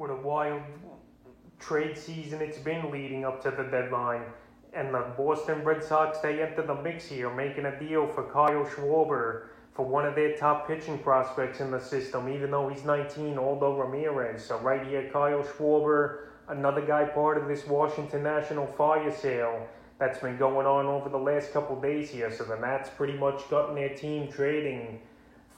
What a wild trade season it's been leading up to the deadline. And the Boston Red Sox, they enter the mix here, making a deal for Kyle Schwarber, for one of their top pitching prospects in the system, even though he's 19, Aldo Ramirez. So right here, Kyle Schwarber, another guy part of this Washington National fire sale that's been going on over the last couple days here. So the Nats pretty much gotten their team trading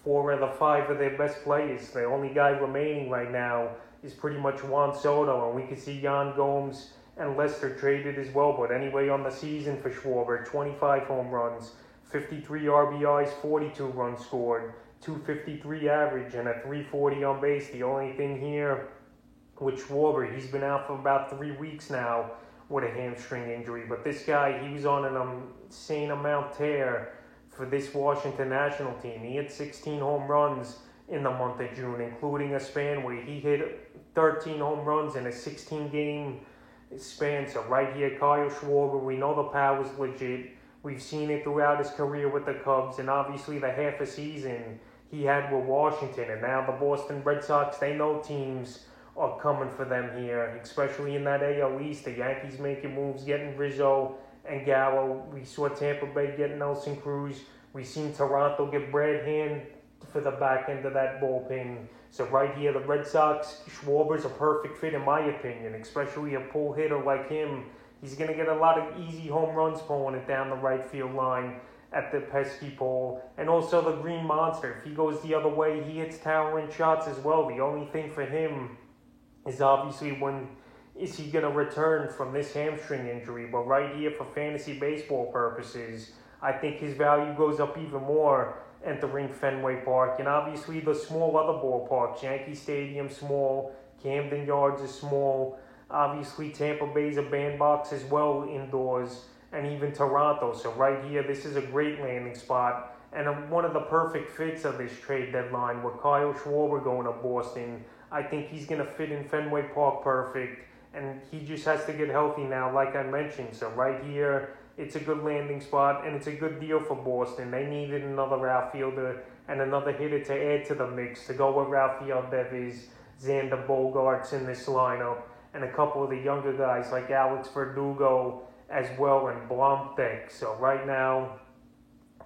4 of the 5 of their best players. The only guy remaining right now is pretty much Juan Soto, and we can see Yan Gomes and Lester traded as well. But anyway, on the season for Schwarber, 25 home runs, 53 RBIs, 42 runs scored, 253 average, and a 340 on base. The only thing here with Schwarber, he's been out for about 3 weeks now with a hamstring injury. But this guy, he was on an insane amount tear for this Washington National team. He hit 16 home runs in the month of June, including a span where he hit 13 home runs in a 16-game span. So right here, Kyle Schwarber, we know the power's legit. We've seen it throughout his career with the Cubs, and obviously the half a season he had with Washington. And now the Boston Red Sox, they know teams are coming for them here, especially in that AL East. The Yankees making moves, getting Rizzo and Gallo. We saw Tampa Bay get Nelson Cruz. We seen Toronto get Brad Hand for the back end of that bullpen. So right here, the Red Sox, Schwarber's a perfect fit in my opinion, especially a pull hitter like him. He's going to get a lot of easy home runs pulling it down the right field line at the pesky pole. And also the Green Monster. If he goes the other way, he hits towering shots as well. The only thing for him is obviously when is he going to return from this hamstring injury. But right here, for fantasy baseball purposes, I think his value goes up even more entering Fenway Park. And obviously the small other ballparks, Yankee Stadium small, Camden Yards is small. Obviously Tampa Bay's a bandbox as well indoors, and even Toronto. So right here, this is a great landing spot and one of the perfect fits of this trade deadline with Kyle Schwarber going to Boston. I think he's going to fit in Fenway Park perfect, and he just has to get healthy now, like I mentioned. So right here, it's a good landing spot, and it's a good deal for Boston. They needed another outfielder and another hitter to add to the mix to go with Rafael Devers, Xander Bogaerts in this lineup, and a couple of the younger guys like Alex Verdugo as well, and Blombeck. So right now,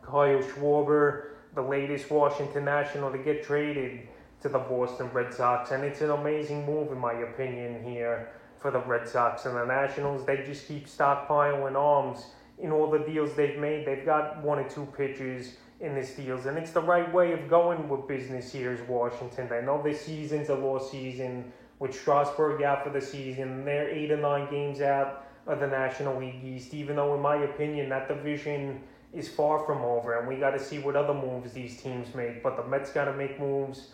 Kyle Schwarber, the latest Washington National to get traded to the Boston Red Sox, and it's an amazing move in my opinion here for the Red Sox. And the Nationals, they just keep stockpiling arms in all the deals they've made. They've got 1 or 2 pitchers in these deals, and it's the right way of going with business here is Washington. I know this season's a lost season with Strasburg out for the season. They're 8 or 9 games out of the National League East, even though in my opinion that division is far from over, and we got to see what other moves these teams make. But the Mets got to make moves.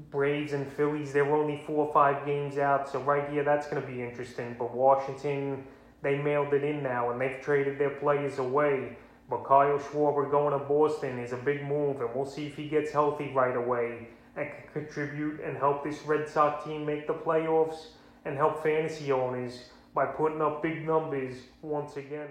Braves and Phillies, they're only 4 or 5 games out, so right here that's going to be interesting. But Washington, they mailed it in now, and they've traded their players away. But Kyle Schwarber going to Boston is a big move, and we'll see if he gets healthy right away and can contribute and help this Red Sox team make the playoffs and help fantasy owners by putting up big numbers once again.